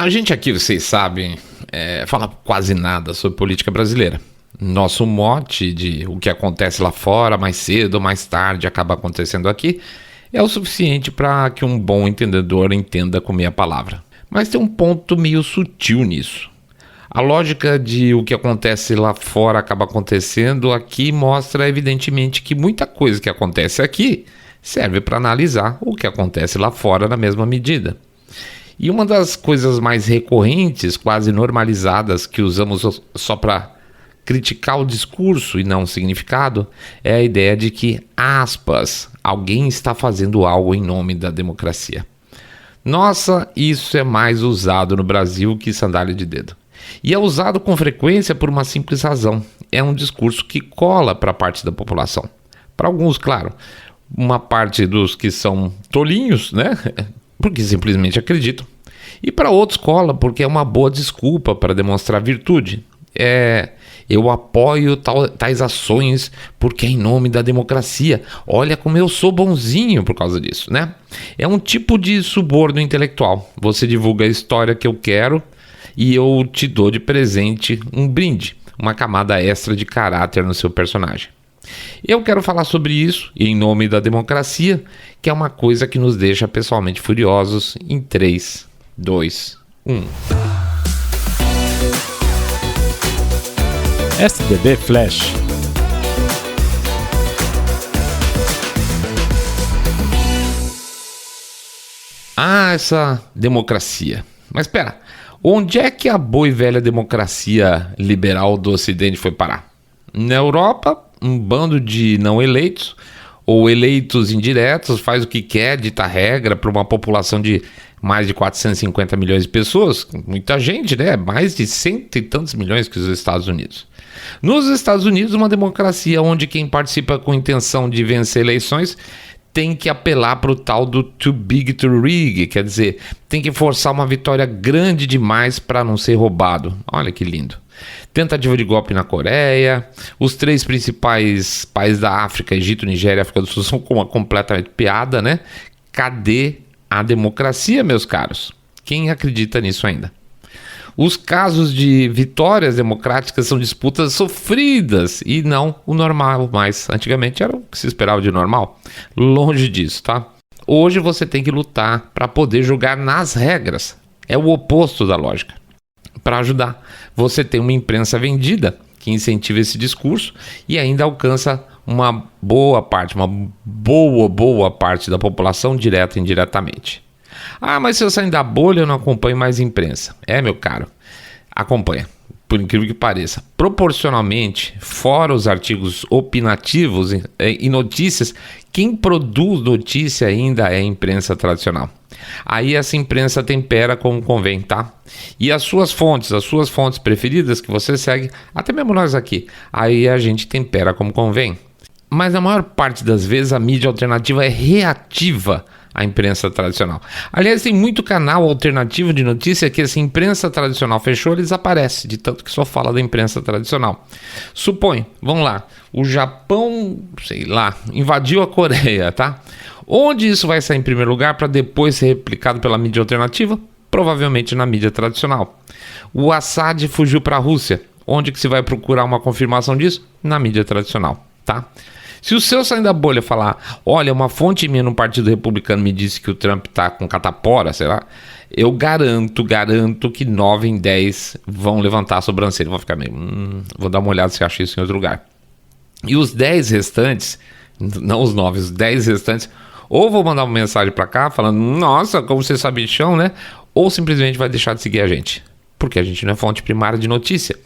A gente aqui, vocês sabem, fala quase nada sobre política brasileira. Nosso mote de o que acontece lá fora, mais cedo ou mais tarde, acaba acontecendo aqui, é o suficiente para que um bom entendedor entenda com meia palavra. Mas tem um ponto meio sutil nisso. A lógica de o que acontece lá fora acaba acontecendo aqui mostra evidentemente que muita coisa que acontece aqui serve para analisar o que acontece lá fora na mesma medida. E uma das coisas mais recorrentes, quase normalizadas, que usamos só para criticar o discurso e não o significado, é a ideia de que, aspas, alguém está fazendo algo em nome da democracia. Nossa, isso é mais usado no Brasil que sandália de dedo. E é usado com frequência por uma simples razão. É um discurso que cola para parte da população. Para alguns, claro, uma parte dos que são tolinhos, né? Porque simplesmente acreditam. E para outros cola porque é uma boa desculpa para demonstrar virtude. Eu apoio tais ações porque é em nome da democracia. Olha como eu sou bonzinho por causa disso, né? É um tipo de suborno intelectual. Você divulga a história que eu quero e eu te dou de presente um brinde, uma camada extra de caráter no seu personagem. Eu quero falar sobre isso em nome da democracia, que é uma coisa que nos deixa pessoalmente furiosos em 3, 2, 1. SBB Flash. Essa democracia. Mas espera, onde é que a boa e velha democracia liberal do Ocidente foi parar? Na Europa, um bando de não eleitos ou eleitos indiretos faz o que quer, dita regra para uma população de mais de 450 milhões de pessoas, muita gente, né? Mais de 100 e tantos milhões que os Estados Unidos. Nos Estados Unidos, uma democracia onde quem participa com intenção de vencer eleições tem que apelar para o tal do too big to rig, quer dizer, tem que forçar uma vitória grande demais para não ser roubado. Olha que lindo. Tentativa de golpe na Coreia, os 3 principais países da África, Egito, Nigéria e África do Sul, são com uma completamente piada, né? Cadê a democracia, meus caros? Quem acredita nisso ainda? Os casos de vitórias democráticas são disputas sofridas e não o normal, mas antigamente era o que se esperava de normal. Longe disso, tá? Hoje você tem que lutar para poder jogar nas regras. É o oposto da lógica. Para ajudar, você tem uma imprensa vendida que incentiva esse discurso e ainda alcança uma boa parte da população direta e indiretamente. Ah, mas se eu sair da bolha eu não acompanho mais imprensa. Meu caro, acompanha, por incrível que pareça. Proporcionalmente, fora os artigos opinativos e notícias, quem produz notícia ainda é a imprensa tradicional. Aí essa imprensa tempera como convém, tá? E as suas fontes preferidas que você segue, até mesmo nós aqui, aí a gente tempera como convém. Mas na maior parte das vezes a mídia alternativa é reativa à imprensa tradicional. Aliás, tem muito canal alternativo de notícia que essa imprensa tradicional fechou, ele desaparece, de tanto que só fala da imprensa tradicional. Supõe, vamos lá, o Japão, invadiu a Coreia, tá? Onde isso vai sair em primeiro lugar para depois ser replicado pela mídia alternativa? Provavelmente na mídia tradicional. O Assad fugiu para a Rússia. Onde que se vai procurar uma confirmação disso? Na mídia tradicional, tá? Se o seu sair da bolha falar, olha, uma fonte minha no Partido Republicano me disse que o Trump tá com catapora, sei lá, eu garanto que 9 em 10 vão levantar a sobrancelha, vão ficar meio, vou dar uma olhada se acha isso em outro lugar. E os 10 restantes, não os 9, os 10 restantes, ou vou mandar uma mensagem para cá falando, nossa, como você sabe de chão, né? Ou simplesmente vai deixar de seguir a gente. Porque a gente não é fonte primária de notícia.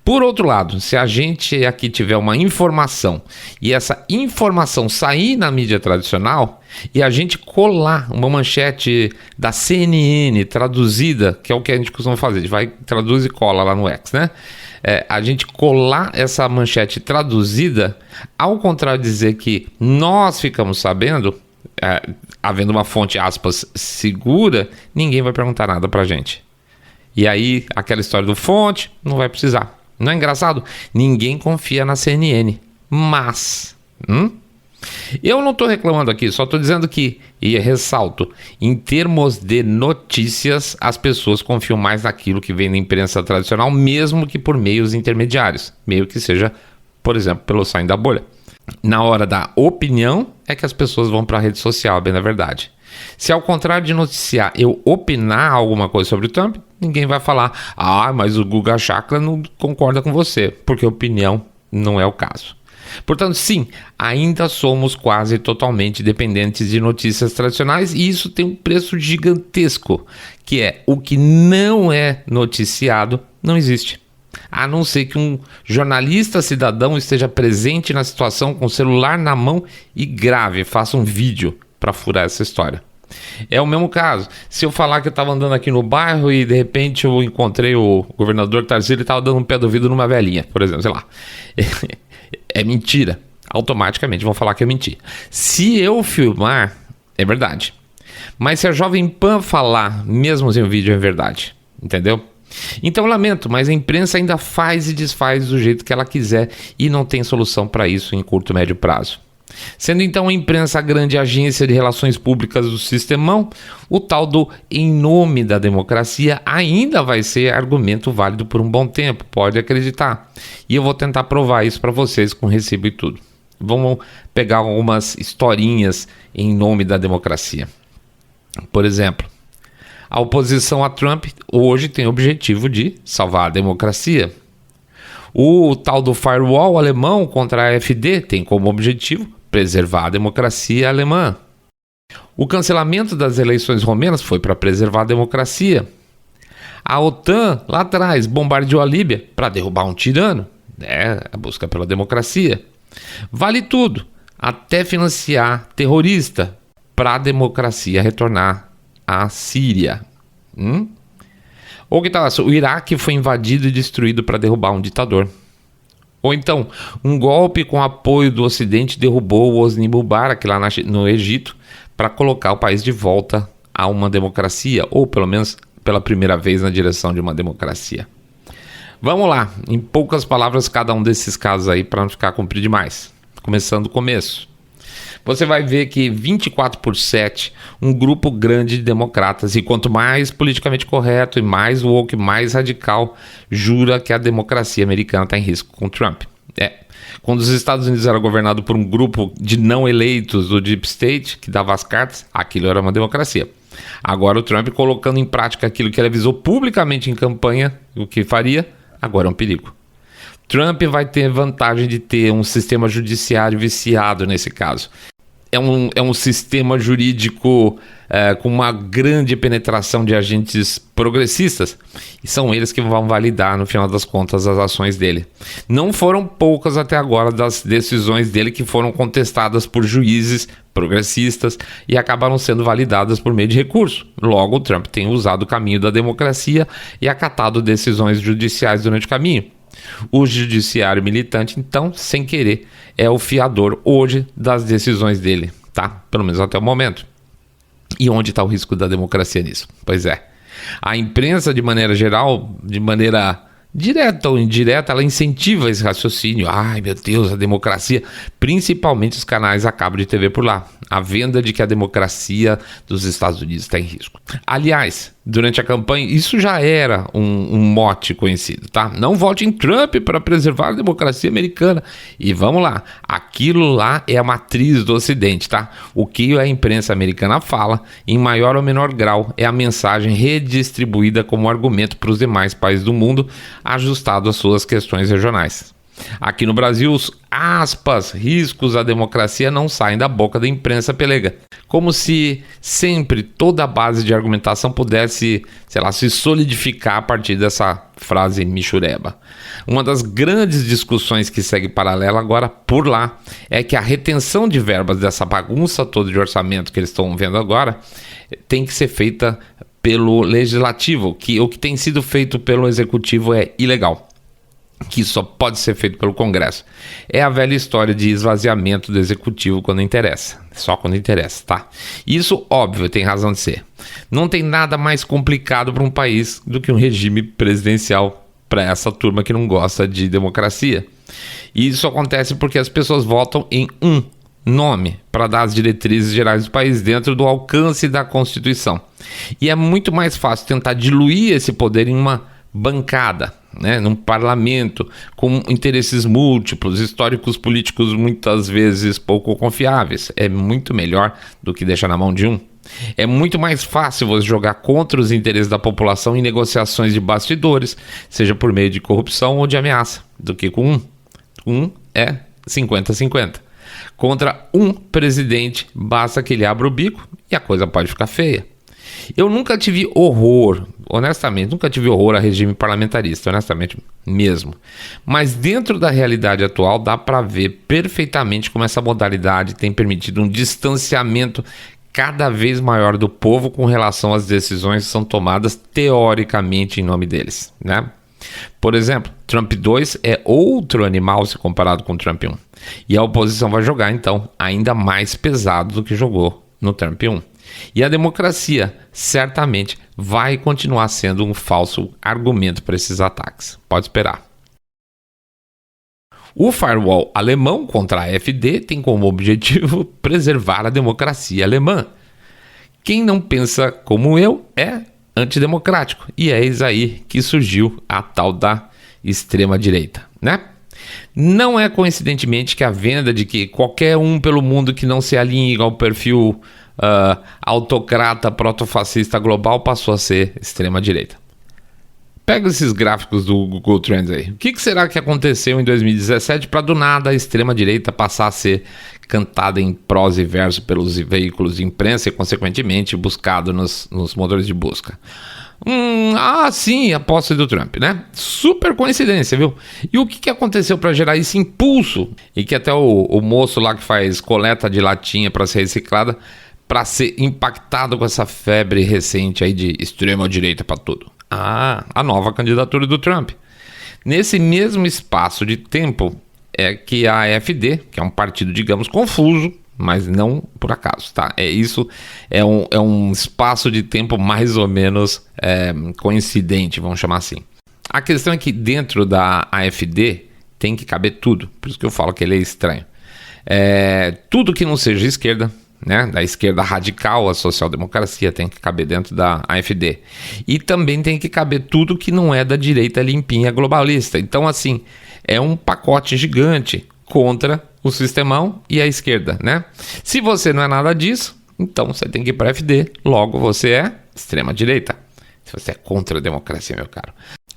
Por outro lado, se a gente aqui tiver uma informação e essa informação sair na mídia tradicional e a gente colar uma manchete da CNN traduzida, que é o que a gente costuma fazer, a gente vai, traduz e cola lá no X, né? A gente colar essa manchete traduzida, ao contrário de dizer que nós ficamos sabendo, havendo uma fonte, aspas, segura, ninguém vai perguntar nada pra gente. E aí, aquela história do fonte, não vai precisar. Não é engraçado? Ninguém confia na CNN. Mas, Eu não estou reclamando aqui, só estou dizendo que, e ressalto, em termos de notícias, as pessoas confiam mais naquilo que vem da imprensa tradicional, mesmo que por meios intermediários, meio que seja, por exemplo, pelo Saindo da Bolha. Na hora da opinião, é que as pessoas vão para a rede social, bem na verdade. Se ao contrário de noticiar, eu opinar alguma coisa sobre o Trump, ninguém vai falar, mas o Guga Chakra não concorda com você, porque opinião não é o caso. Portanto, sim, ainda somos quase totalmente dependentes de notícias tradicionais e isso tem um preço gigantesco, que é o que não é noticiado não existe. A não ser que um jornalista cidadão esteja presente na situação com o celular na mão e grave, faça um vídeo para furar essa história. É o mesmo caso. Se eu falar que eu estava andando aqui no bairro e de repente eu encontrei o governador Tarcísio e estava dando um pé do vidro numa velhinha, por exemplo, sei lá. É mentira. Automaticamente vão falar que é mentira. Se eu filmar, é verdade. Mas se a Jovem Pan falar, mesmo sem o vídeo, é verdade. Entendeu? Então lamento, mas a imprensa ainda faz e desfaz do jeito que ela quiser e não tem solução para isso em curto e médio prazo. Sendo então a imprensa a grande agência de relações públicas do sistemão, o tal do em nome da democracia ainda vai ser argumento válido por um bom tempo, pode acreditar. E eu vou tentar provar isso para vocês com recibo e tudo. Vamos pegar algumas historinhas em nome da democracia. Por exemplo, a oposição a Trump hoje tem o objetivo de salvar a democracia. O tal do firewall alemão contra a AfD tem como objetivo preservar a democracia alemã. O cancelamento das eleições romenas foi para preservar a democracia. A OTAN, lá atrás, bombardeou a Líbia para derrubar um tirano. A busca pela democracia. Vale tudo, até financiar terrorista para a democracia retornar à Síria. Ou que tal, o Iraque foi invadido e destruído para derrubar um ditador. Ou então, um golpe com apoio do Ocidente derrubou o Hosni Mubarak lá no Egito para colocar o país de volta a uma democracia, ou pelo menos pela primeira vez na direção de uma democracia. Vamos lá, em poucas palavras cada um desses casos aí para não ficar comprido demais. Começando do começo. Você vai ver que 24/7, um grupo grande de democratas, e quanto mais politicamente correto e mais woke, mais radical, jura que a democracia americana está em risco com Trump. Quando os Estados Unidos eram governados por um grupo de não eleitos do Deep State, que dava as cartas, aquilo era uma democracia. Agora o Trump colocando em prática aquilo que ele avisou publicamente em campanha, o que faria, agora é um perigo. Trump vai ter vantagem de ter um sistema judiciário viciado nesse caso. É um sistema jurídico com uma grande penetração de agentes progressistas e são eles que vão validar, no final das contas, as ações dele. Não foram poucas até agora das decisões dele que foram contestadas por juízes progressistas e acabaram sendo validadas por meio de recurso. Logo, o Trump tem usado o caminho da democracia e acatado decisões judiciais durante o caminho. O judiciário militante, então, sem querer, é o fiador hoje das decisões dele, tá? Pelo menos até o momento. E onde está o risco da democracia nisso? Pois é. A imprensa, de maneira geral, de maneira direta ou indireta, ela incentiva esse raciocínio. Ai, meu Deus, a democracia. Principalmente os canais a cabo de TV por lá. A venda de que a democracia dos Estados Unidos está em risco. Aliás, durante a campanha, isso já era um mote conhecido, tá? Não vote em Trump para preservar a democracia americana. E vamos lá, aquilo lá é a matriz do Ocidente, tá? O que a imprensa americana fala, em maior ou menor grau, é a mensagem redistribuída como argumento para os demais países do mundo, ajustado às suas questões regionais. Aqui no Brasil, os riscos à democracia não saem da boca da imprensa pelega. Como se sempre toda a base de argumentação pudesse, se solidificar a partir dessa frase michureba. Uma das grandes discussões que segue paralela agora por lá é que a retenção de verbas dessa bagunça toda de orçamento que eles estão vendo agora tem que ser feita pelo legislativo, que o que tem sido feito pelo executivo é ilegal, que só pode ser feito pelo Congresso. É a velha história de esvaziamento do executivo quando interessa. Só quando interessa, tá? Isso, óbvio, tem razão de ser. Não tem nada mais complicado para um país do que um regime presidencial para essa turma que não gosta de democracia. E isso acontece porque as pessoas votam em um nome para dar as diretrizes gerais do país dentro do alcance da Constituição. E é muito mais fácil tentar diluir esse poder em uma bancada, né, num parlamento com interesses múltiplos, históricos políticos muitas vezes pouco confiáveis. É muito melhor do que deixar na mão de um. É muito mais fácil você jogar contra os interesses da população em negociações de bastidores, seja por meio de corrupção ou de ameaça, do que com um. Um é 50-50. Contra um presidente, basta que ele abra o bico e a coisa pode ficar feia. Eu nunca tive horror, honestamente, a regime parlamentarista, honestamente mesmo. Mas dentro da realidade atual dá para ver perfeitamente como essa modalidade tem permitido um distanciamento cada vez maior do povo com relação às decisões que são tomadas teoricamente em nome deles, né? Por exemplo, Trump 2 é outro animal se comparado com Trump 1. E a oposição vai jogar, então, ainda mais pesado do que jogou no Trump 1. E a democracia certamente vai continuar sendo um falso argumento para esses ataques. Pode esperar. O firewall alemão contra a AfD tem como objetivo preservar a democracia alemã. Quem não pensa como eu é antidemocrático. E é eis aí que surgiu a tal da extrema-direita, né? Não é coincidentemente que a venda de que qualquer um pelo mundo que não se alinhe ao perfil autocrata protofascista global passou a ser extrema-direita. Pega esses gráficos do Google Trends aí. O que será que aconteceu em 2017 para do nada a extrema-direita passar a ser cantada em prosa e verso pelos veículos de imprensa e, consequentemente, buscado nos motores de busca? Sim, a posse do Trump, né? Super coincidência, viu? E o que aconteceu para gerar esse impulso? E que até o moço lá que faz coleta de latinha para ser reciclada, para ser impactado com essa febre recente aí de extrema-direita para tudo. A nova candidatura do Trump. Nesse mesmo espaço de tempo é que a AfD, que é um partido, digamos, confuso, mas não por acaso, tá? Isso é um espaço de tempo mais ou menos coincidente, vamos chamar assim. A questão é que dentro da AfD tem que caber tudo, por isso que eu falo que ele é estranho. Tudo que não seja esquerda, né, da esquerda radical, a social-democracia tem que caber dentro da AfD. E também tem que caber tudo que não é da direita limpinha globalista. Então, assim, é um pacote gigante contra o sistemão e a esquerda, né? Se você não é nada disso, então você tem que ir para a AfD. Logo, você é extrema-direita. Se você é contra a democracia, meu caro.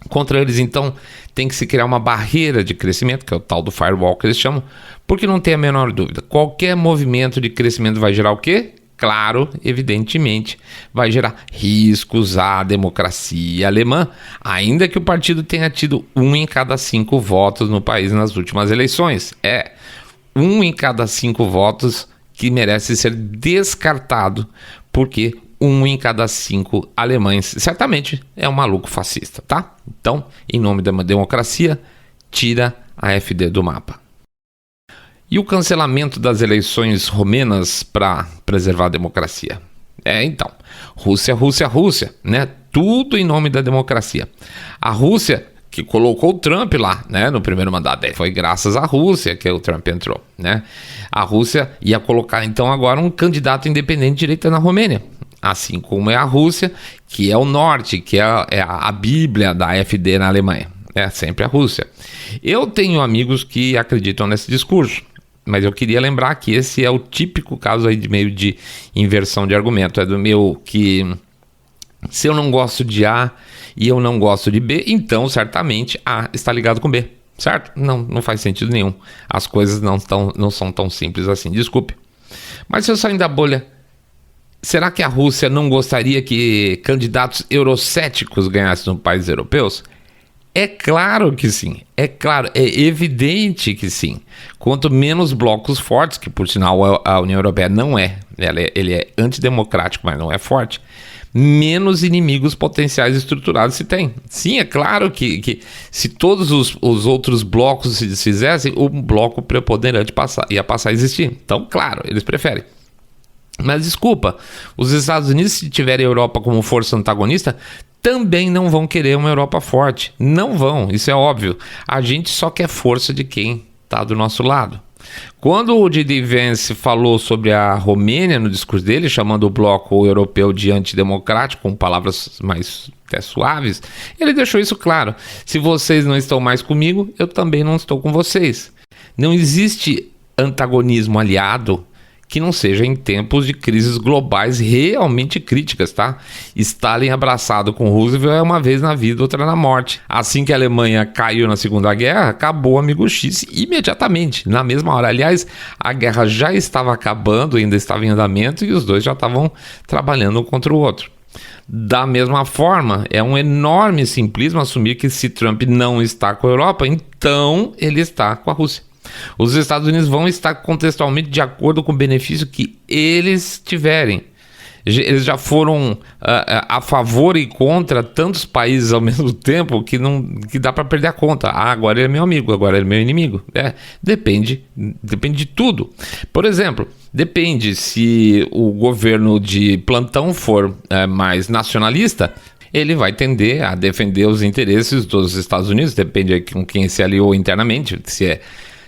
Contra eles, então, tem que se criar uma barreira de crescimento, que é o tal do firewall que eles chamam, porque não tem a menor dúvida. Qualquer movimento de crescimento vai gerar o quê? Claro, evidentemente, vai gerar riscos à democracia alemã, ainda que o partido tenha tido 1 em cada 5 votos no país nas últimas eleições. 1 em cada 5 votos que merece ser descartado, porque 1 em cada 5 alemães certamente é um maluco fascista, tá? Então, em nome da democracia, tira a AfD do mapa. E o cancelamento das eleições romenas para preservar a democracia? Então, Rússia, né? Tudo em nome da democracia. A Rússia que colocou o Trump lá, né, no primeiro mandato dele. Foi graças à Rússia que o Trump entrou, né? A Rússia ia colocar, então, agora um candidato independente de direita na Romênia. Assim como é a Rússia, que é o norte, que é a bíblia da AfD na Alemanha. É sempre a Rússia. Eu tenho amigos que acreditam nesse discurso, mas eu queria lembrar que esse é o típico caso aí de meio de inversão de argumento. É do meu que se eu não gosto de A e eu não gosto de B, então certamente A está ligado com B, certo? Não faz sentido nenhum. As coisas não são tão simples assim, desculpe. Mas se eu sair da bolha, será que a Rússia não gostaria que candidatos eurocéticos ganhassem nos países europeus? É claro que sim, é evidente que sim. Quanto menos blocos fortes, que por sinal a União Europeia não é, ele é antidemocrático, mas não é forte, menos inimigos potenciais estruturados se tem. Sim, é claro que se todos os outros blocos se desfizessem, o bloco preponderante ia passar a existir. Então, claro, eles preferem. Mas desculpa, os Estados Unidos, se tiverem a Europa como força antagonista, também não vão querer uma Europa forte. Não vão, isso é óbvio. A gente só quer força de quem está do nosso lado. Quando o J.D. Vance falou sobre a Romênia no discurso dele, chamando o bloco europeu de antidemocrático, com palavras mais até suaves, ele deixou isso claro. Se vocês não estão mais comigo, eu também não estou com vocês. Não existe antagonismo aliado que não seja em tempos de crises globais realmente críticas, tá? Stalin abraçado com Roosevelt é uma vez na vida, outra na morte. Assim que a Alemanha caiu na Segunda Guerra, acabou o amigo X imediatamente, na mesma hora. Aliás, a guerra já estava acabando, ainda estava em andamento e os dois já estavam trabalhando um contra o outro. Da mesma forma, é um enorme simplismo assumir que se Trump não está com a Europa, então ele está com a Rússia. Os Estados Unidos vão estar contextualmente de acordo com o benefício que eles tiverem. Eles já foram a favor e contra tantos países ao mesmo tempo que dá para perder a conta. Agora ele é meu amigo, agora ele é meu inimigo. Depende de tudo. Por exemplo, depende se o governo de plantão for mais nacionalista, ele vai tender a defender os interesses dos Estados Unidos, depende de com quem se aliou internamente, se é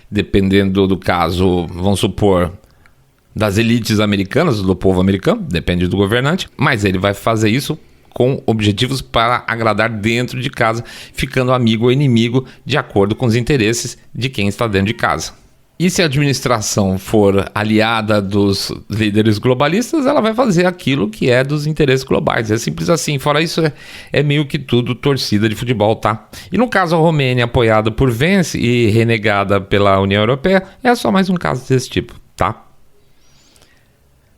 dependendo do caso, vamos supor, das elites americanas, do povo americano, depende do governante, mas ele vai fazer isso com objetivos para agradar dentro de casa, ficando amigo ou inimigo de acordo com os interesses de quem está dentro de casa. E se a administração for aliada dos líderes globalistas, ela vai fazer aquilo que é dos interesses globais. É simples assim. Fora isso, é meio que tudo torcida de futebol, tá? E no caso a Romênia, apoiada por Vance e renegada pela União Europeia, é só mais um caso desse tipo, tá?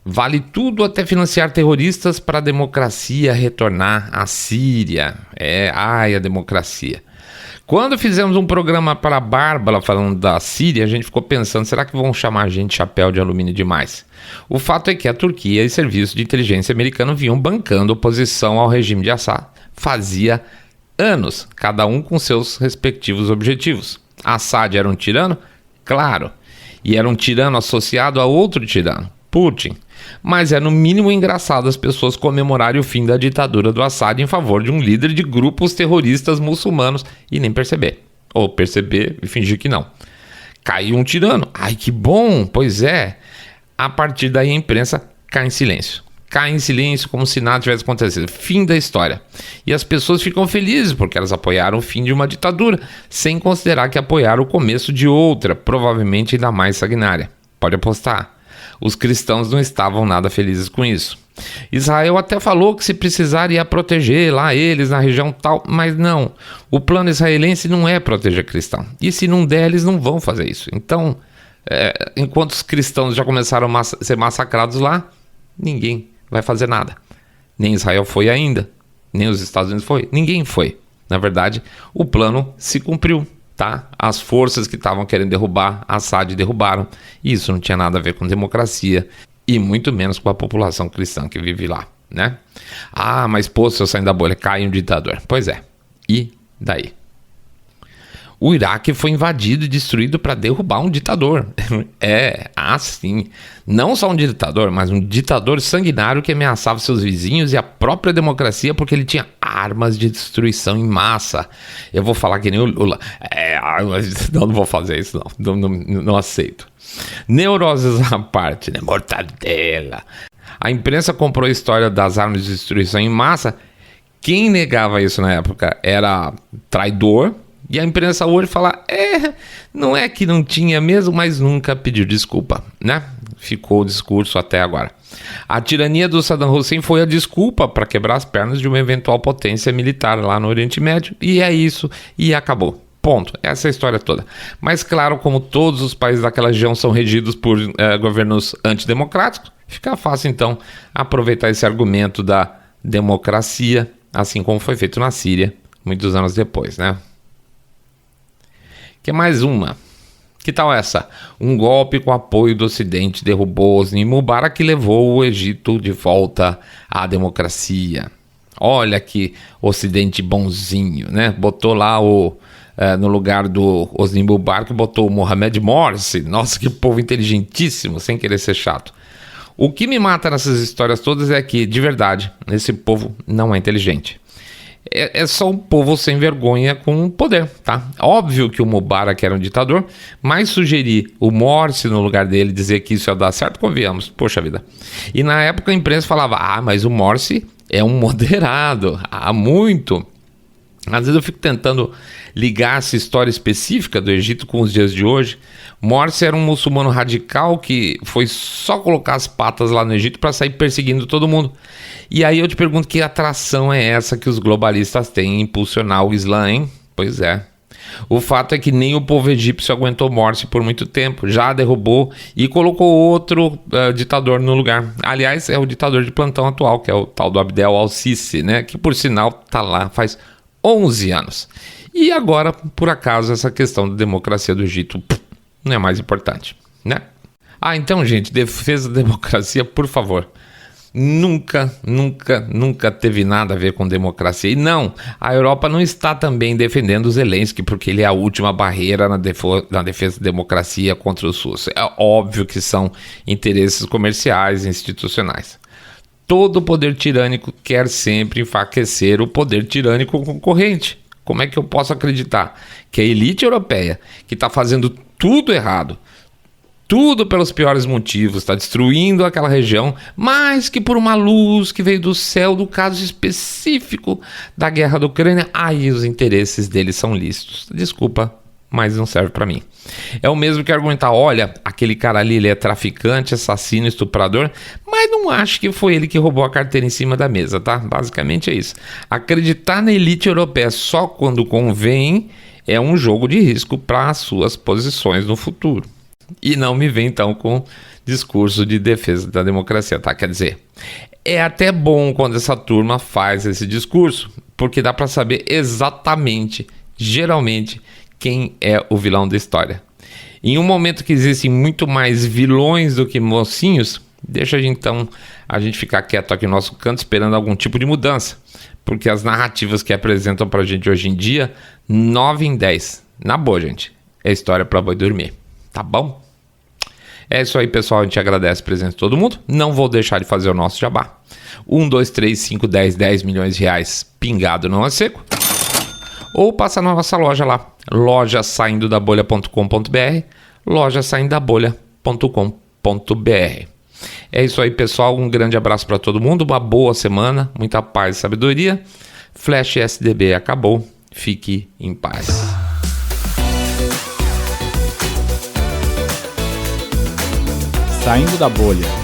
Vale tudo até financiar terroristas para a democracia retornar à Síria. A democracia. Quando fizemos um programa para a Bárbara falando da Síria, a gente ficou pensando, será que vão chamar a gente de chapéu de alumínio demais? O fato é que a Turquia e serviços de inteligência americanos vinham bancando oposição ao regime de Assad fazia anos, cada um com seus respectivos objetivos. Assad era um tirano? Claro. E era um tirano associado a outro tirano, Putin. Mas é no mínimo engraçado as pessoas comemorarem o fim da ditadura do Assad em favor de um líder de grupos terroristas muçulmanos e nem perceber. Ou perceber e fingir que não. Caiu um tirano. Ai, que bom! Pois é. A partir daí a imprensa cai em silêncio. Cai em silêncio como se nada tivesse acontecido. Fim da história. E as pessoas ficam felizes porque elas apoiaram o fim de uma ditadura, sem considerar que apoiaram o começo de outra, provavelmente ainda mais sanguinária. Pode apostar. Os cristãos não estavam nada felizes com isso. Israel até falou que se precisar ia proteger lá eles na região tal, mas não. O plano israelense não é proteger cristão. E se não der, eles não vão fazer isso. Então, enquanto os cristãos já começaram a ser massacrados lá, ninguém vai fazer nada. Nem Israel foi ainda, nem os Estados Unidos foi, ninguém foi. Na verdade, o plano se cumpriu. Tá? As forças que estavam querendo derrubar Assad derrubaram. E isso não tinha nada a ver com democracia e muito menos com a população cristã que vive lá, né? Ah, mas pô, se eu sair da bolha, cai um ditador. Pois é. E daí? O Iraque foi invadido e destruído para derrubar um ditador. Sim. Não só um ditador, mas um ditador sanguinário que ameaçava seus vizinhos e a própria democracia porque ele tinha armas de destruição em massa. Eu vou falar que nem o Lula. Não vou fazer isso, não. Não aceito. Neuroses à parte, né? Mortadela. A imprensa comprou a história das armas de destruição em massa. Quem negava isso na época era traidor. E a imprensa hoje fala, não é que não tinha mesmo, mas nunca pediu desculpa, né? Ficou o discurso até agora. A tirania do Saddam Hussein foi a desculpa para quebrar as pernas de uma eventual potência militar lá no Oriente Médio. E é isso, e acabou. Ponto. Essa é a história toda. Mas claro, como todos os países daquela região são regidos por governos antidemocráticos, fica fácil então aproveitar esse argumento da democracia, assim como foi feito na Síria, muitos anos depois, né? Que mais uma? Que tal essa? Um golpe com apoio do Ocidente derrubou Hosni Mubarak e levou o Egito de volta à democracia. Olha que Ocidente bonzinho, né? Botou lá no lugar do Hosni Mubarak, botou o Mohamed Morsi. Nossa, que povo inteligentíssimo, sem querer ser chato. O que me mata nessas histórias todas é que, de verdade, esse povo não é inteligente. É só um povo sem vergonha com poder, tá? Óbvio que o Mubarak era um ditador, mas sugerir o Morsi no lugar dele, dizer que isso ia dar certo, convenhamos, poxa vida. E na época a imprensa falava, mas o Morsi é um moderado, muito. Às vezes eu fico tentando ligar essa história específica do Egito com os dias de hoje. Morsi era um muçulmano radical que foi só colocar as patas lá no Egito para sair perseguindo todo mundo. E aí eu te pergunto, que atração é essa que os globalistas têm em impulsionar o Islã, hein? Pois é. O fato é que nem o povo egípcio aguentou Morsi por muito tempo, já derrubou e colocou outro ditador no lugar. Aliás, é o ditador de plantão atual, que é o tal do Abdel al-Sisi, né? Que por sinal tá lá faz 11 anos. E agora, por acaso, essa questão da democracia do Egito não é mais importante, né? Então, gente, defesa da democracia, por favor. Nunca teve nada a ver com democracia. E não, a Europa não está também defendendo o Zelensky, porque ele é a última barreira na defesa da democracia contra os russos. É óbvio que são interesses comerciais e institucionais. Todo poder tirânico quer sempre enfraquecer o poder tirânico concorrente. Como é que eu posso acreditar que a elite europeia, que está fazendo tudo errado, tudo pelos piores motivos, está destruindo aquela região, mas que por uma luz que veio do céu, do caso específico da guerra da Ucrânia, os interesses deles são lícitos. Desculpa, mas não serve para mim. É o mesmo que argumentar, olha, aquele cara ali, ele é traficante, assassino, estuprador, mas não acho que foi ele que roubou a carteira em cima da mesa, tá? Basicamente é isso. Acreditar na elite europeia só quando convém é um jogo de risco para as suas posições no futuro. E não me vem então com discurso de defesa da democracia, tá? Quer dizer, é até bom quando essa turma faz esse discurso, porque dá para saber exatamente, geralmente, quem é o vilão da história. Em um momento que existem muito mais vilões do que mocinhos, deixa então a gente ficar quieto aqui no nosso canto esperando algum tipo de mudança, porque as narrativas que apresentam pra gente hoje em dia, 9 em 10, na boa, gente, é história pra boi dormir, tá bom? É isso aí, pessoal, a gente agradece a presença de todo mundo, não vou deixar de fazer o nosso jabá. 1, 2, 3, 5, 10 milhões de reais pingado não é seco. Ou passa na nossa loja lá, lojasaindodabolha.com.br, lojasaindodabolha.com.br. É isso aí, pessoal, um grande abraço para todo mundo, uma boa semana, muita paz e sabedoria. Flash SDB acabou, fique em paz. Saindo da Bolha.